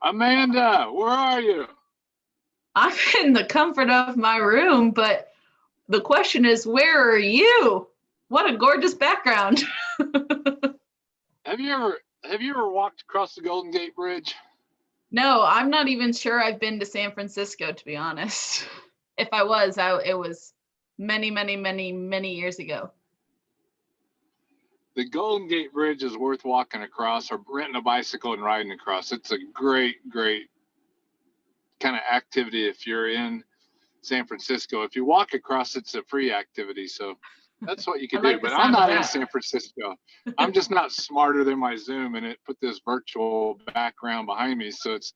Amanda, where are you? I'm in the comfort of my room, but the question is, where are you? What a gorgeous background. Have you ever walked across the Golden Gate Bridge? No, I'm not even sure I've been to San Francisco, to be honest. If I was, it was many, many, many, many years ago. The Golden Gate Bridge is worth walking across or renting a bicycle and riding across. It's a great, great kind of activity if you're in San Francisco. If you walk across, it's a free activity. So that's what you I can do. like the But I'm sound of not in that. San Francisco. I'm just not smarter than my Zoom, and it put this virtual background behind me. So it's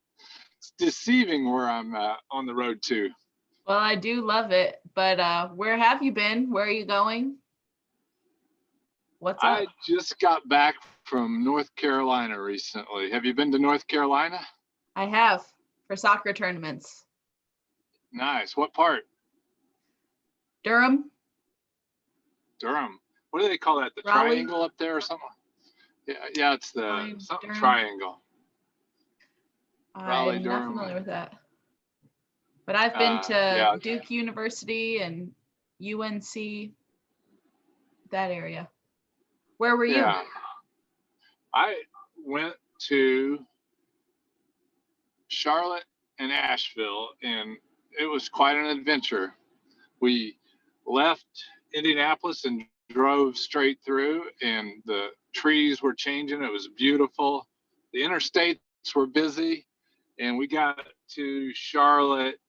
deceiving where I'm on the road to. Well, I do love it, but where have you been? Where are you going? What's up? I just got back from North Carolina recently. Have you been to North Carolina? I have for soccer tournaments. Nice. What part? Durham, Durham. What do they call that? The Raleigh, triangle up there or something? Yeah, it's the something Durham. triangle. Raleigh, I'm not Durham. familiar with that. But I've been to Yeah. Duke University and UNC, that area. Where were you? Yeah. I went to Charlotte and Asheville, and it was quite an adventure. We left Indianapolis and drove straight through, and the trees were changing. It was beautiful. The interstates were busy, and we got to Charlotte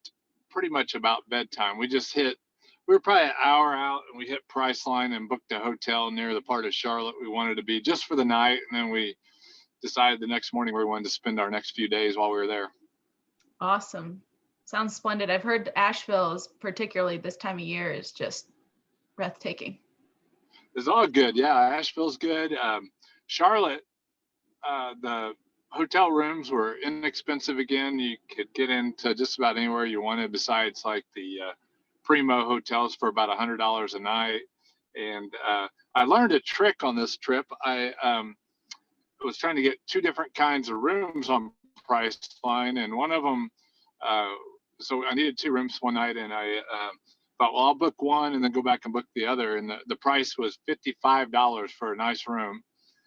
pretty much about bedtime. We were probably an hour out, and we hit Priceline and booked a hotel near the part of Charlotte we wanted to be just for the night. And then we decided the next morning where we wanted to spend our next few days while we were there. Awesome. Sounds splendid. I've heard Asheville is particularly this time of year is just breathtaking. It's all good. Yeah, Asheville's good. Charlotte, the hotel rooms were inexpensive again. You could get into just about anywhere you wanted besides like the Primo hotels for about $100 a night. And I learned a trick on this trip. I was trying to get two different kinds of rooms on Priceline, and one of them, so I needed two rooms one night, and I thought, well, I'll book one and then go back and book the other. And the price was $55 for a nice room.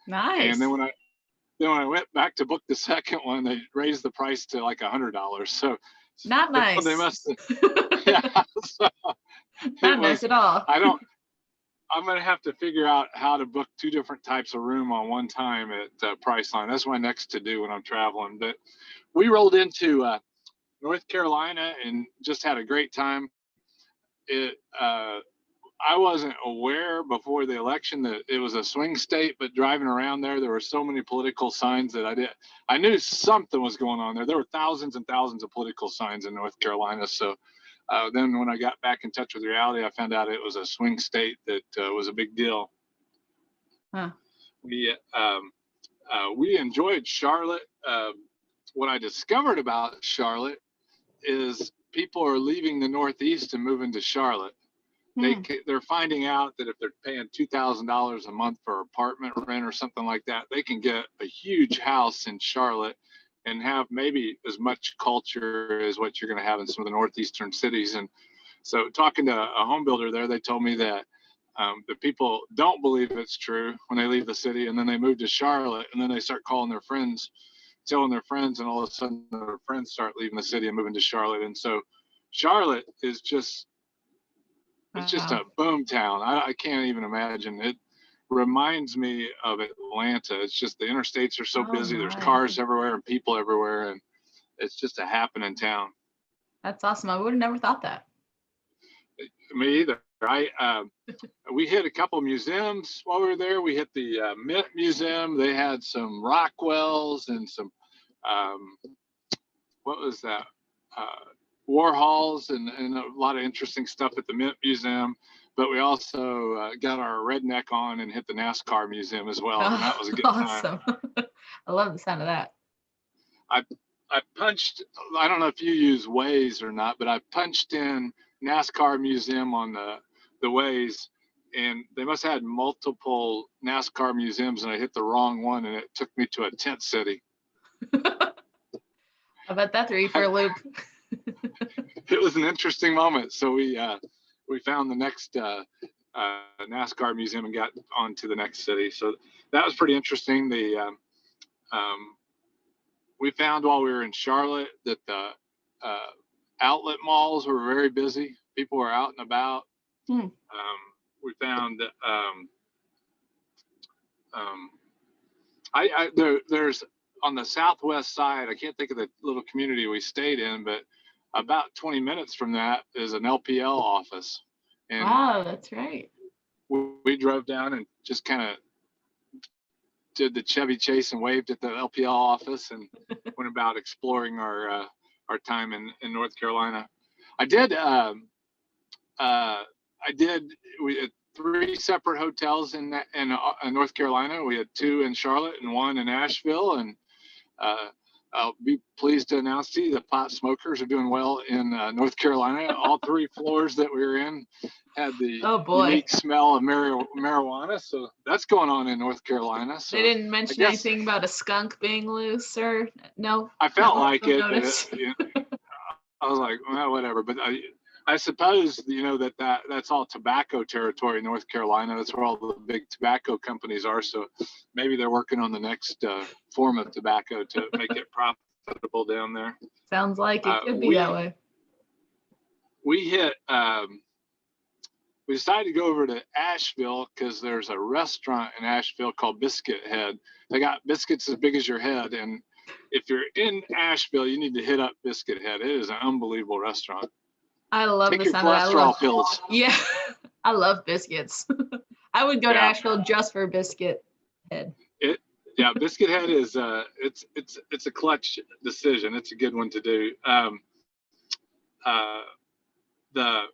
Nice. And then when I went back to book the second one, they raised the price to like $100. So not nice. They must have, yeah. So not nice at all. I'm going to have to figure out how to book two different types of room on one time at Priceline. That's my next to do when I'm traveling. But we rolled into North Carolina and just had a great time. I wasn't aware before the election that it was a swing state, but driving around there were so many political signs that I knew something was going on there. There were thousands and thousands of political signs in North Carolina. So then when I got back in touch with reality, I found out it was a swing state that was a big deal. Huh. We enjoyed Charlotte. What I discovered about Charlotte is people are leaving the Northeast and moving to Charlotte. They're finding out that if they're paying $2,000 a month for apartment rent or something like that, they can get a huge house in Charlotte and have maybe as much culture as what you're going to have in some of the northeastern cities. And so talking to a home builder there, they told me that the people don't believe it's true when they leave the city, and then they move to Charlotte, and then they start calling their friends, telling their friends, and all of a sudden their friends start leaving the city and moving to Charlotte. And so Charlotte is just, it's just a boom town. I can't even imagine. It reminds me of Atlanta. It's just the interstates are so busy. There's cars everywhere and people everywhere, and it's just a happening town. That's awesome. I would have never thought that. Me either. We hit a couple museums while we were there. We hit the Mint Museum. They had some Rockwells and some what was that? Warhols and a lot of interesting stuff at the Mint Museum. But we also got our redneck on and hit the NASCAR Museum as well. And that was a good awesome. time. I love the sound of that. I punched, I don't know if you use Waze or not, but I punched in NASCAR Museum on the Waze, and they must have had multiple NASCAR museums, and I hit the wrong one, and it took me to a tent city. I bet that threw you for a loop. It was an interesting moment. So we found the next NASCAR museum and got on to the next city. So that was pretty interesting. We found while we were in Charlotte that the outlet malls were very busy. People were out and about. We found there's on the southwest side, I can't think of the little community we stayed in, but about 20 minutes from that is an LPL office. And wow, that's right. We drove down and just kind of did the Chevy Chase and waved at the LPL office and went about exploring our time in North Carolina. We had 3 separate hotels in North Carolina. We had 2 in Charlotte and 1 in Asheville. And I'll be pleased to announce to you the pot smokers are doing well in North Carolina. All 3 floors that we were in had the unique smell of marijuana. So that's going on in North Carolina. So they didn't mention anything about a skunk being loose, or no? I felt like it. I was like, well, whatever. But I suppose, that's all tobacco territory in North Carolina. That's where all the big tobacco companies are. So maybe they're working on the next form of tobacco to make it profitable down there. Sounds like it could be that way. We decided to go over to Asheville because there's a restaurant in Asheville called Biscuit Head. They got biscuits as big as your head. And if you're in Asheville, you need to hit up Biscuit Head. It is an unbelievable restaurant. I love the sound of that. Cholesterol pills. Yeah, I love biscuits. I would go to Asheville just for Biscuit Head. Biscuit Head is it's a clutch decision. It's a good one to do. The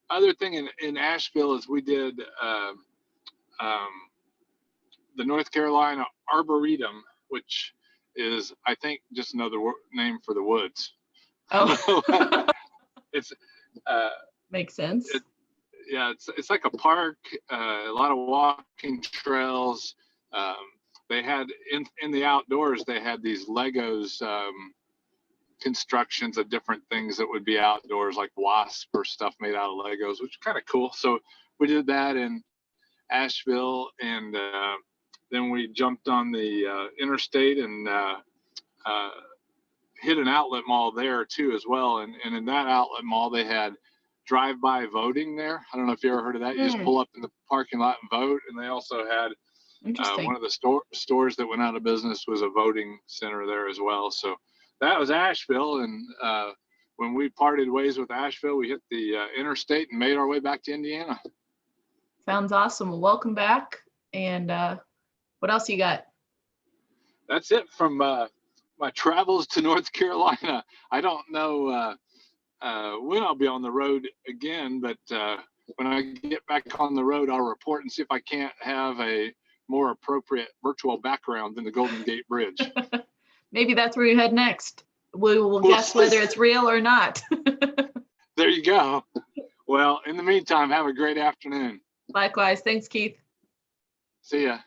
other thing in Asheville is we did the North Carolina Arboretum, which is, I think, just another name for the woods. Oh. It's makes sense. It's like a park, a lot of walking trails. They had in the outdoors, they had these Legos constructions of different things that would be outdoors, like wasp or stuff made out of Legos, which is kind of cool. So we did that in Asheville, and then we jumped on the interstate and hit an outlet mall there too as well. And in that outlet mall, they had drive-by voting there. I don't know if you ever heard of that. You just pull up in the parking lot and vote. And they also had one of the stores that went out of business was a voting center there as well. So that was Asheville. And when we parted ways with Asheville, we hit the interstate and made our way back to Indiana. Sounds awesome. Well, welcome back. And what else you got? That's it from my travels to North Carolina. I don't know when I'll be on the road again, but when I get back on the road, I'll report and see if I can't have a more appropriate virtual background than the Golden Gate Bridge. Maybe that's where you head next. We will guess whether it's real or not. There you go. Well, in the meantime, have a great afternoon. Likewise. Thanks, Keith. See ya.